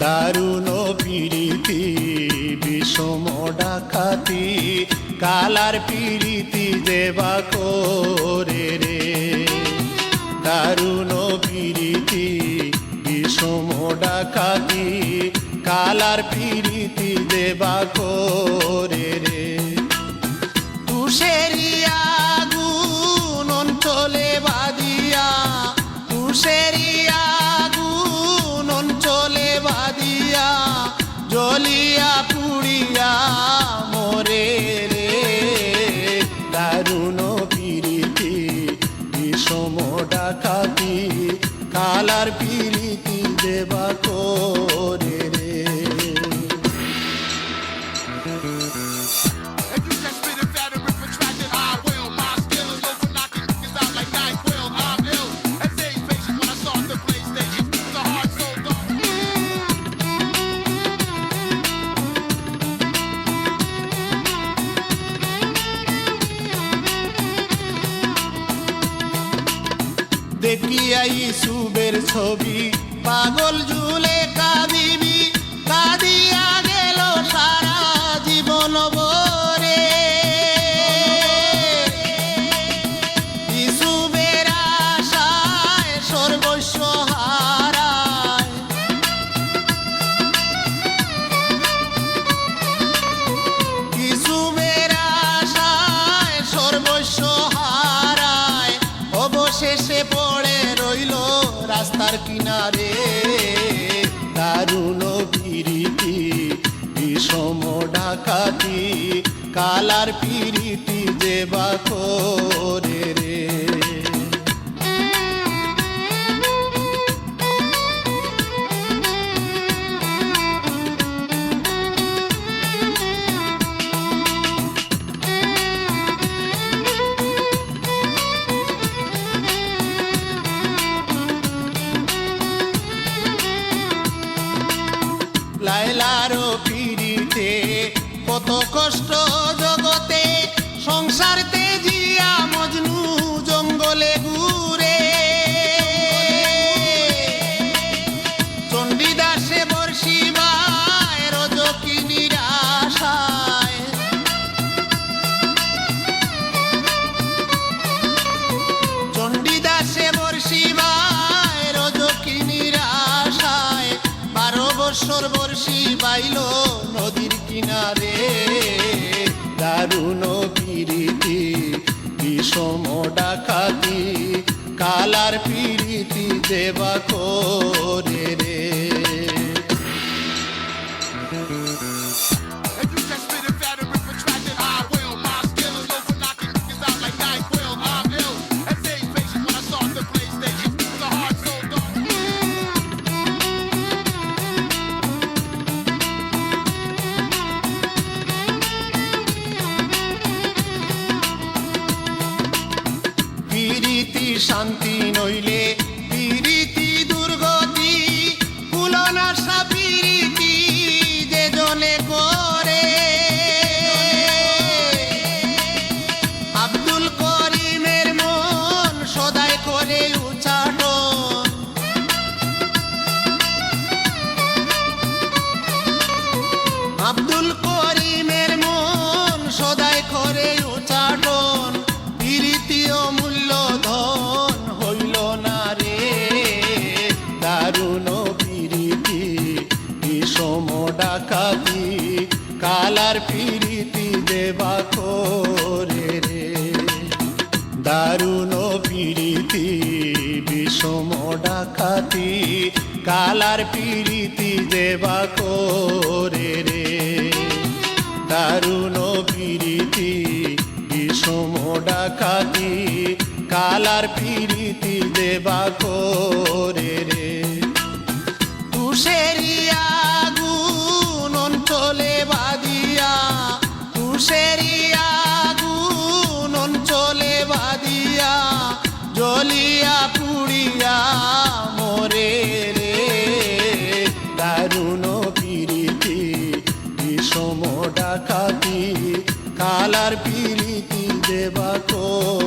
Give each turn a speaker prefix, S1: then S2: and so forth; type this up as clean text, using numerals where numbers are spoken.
S1: দারুণ প্রীতি বিষম ডাকাতি কালার প্রীতি দেবা করে রে। দারুণ প্রীতি বিষম ডাকাতি কালার প্রীতি দেবা করে রে। তুষেরিয়া গুণ অঞ্চলে বাদিয়া তুষেরিয়া গুণ অঞ্চলে বাদিয়া জ্বলিয়া পুড়িয়া মরে রে। দারুণ প্রীতি বিষম ডাকাতি কালার প্রীতি দেবা করে রে। দেখিয়া ইসুবের ছবি পাগল ঝুলে কাঁদিবি কাঁদিয়া গেল সারা জীবন ভরে। ইসুবের আশায় সর্বস্ব হারায় ইসুবের আশায় সর্বস্ব হারায় অবশেষে পড়ে রইল রাস্তার কিনারে। দারুণ প্রীতি বিষম ডাকাতি কালার প্রীতি দেবা করে রে। লায়লারও পিড়িতে কত কষ্ট জগতে সংসার তেজিয়া মজনু জঙ্গলে ঘুরে। চণ্ডীদাসে বর্ষিবায় রজকি নিরাশায় চণ্ডীদাসে বর্ষিবায় রজকি নিরাশায় 12 বৎসর বর্ষি বাইল নদীর কিনারে। দারুণ প্রীতি বিষম ডাকাতি কালার প্রীতি দেবা করে রে। প্রীতি শান্তি নইলে প্রীতি দুর্গতি কুলনাশা প্রীতি যে জনে করে। আব্দুল করিমের মন সদাই করে উচ্চাটন আব্দুল করিমের মন সদাই করে উচ্চাটন প্রীতি অমূল্য ধন হইল না রে। দারুণ প্রীতি বিষম ডাকাতি কালার প্রীতি দেবা করে রে। দারুণ প্রীতি বিষম ডাকাতি কালার প্রীতি দেবা করে রে। দারুণ প্রীতি বিষম ডাকাতি কালার প্রীতি দেবা করে রে। তুষেরিয়া গুণ অঞ্চলে বাদিয়া তুষেরিয়া গুণ অঞ্চলে বাদিয়া জ্বলিয়া পুড়িয়া মরে রে। দারুণ প্রীতি বিষম ডাকাতি কালার প্রীতি দেবা করে।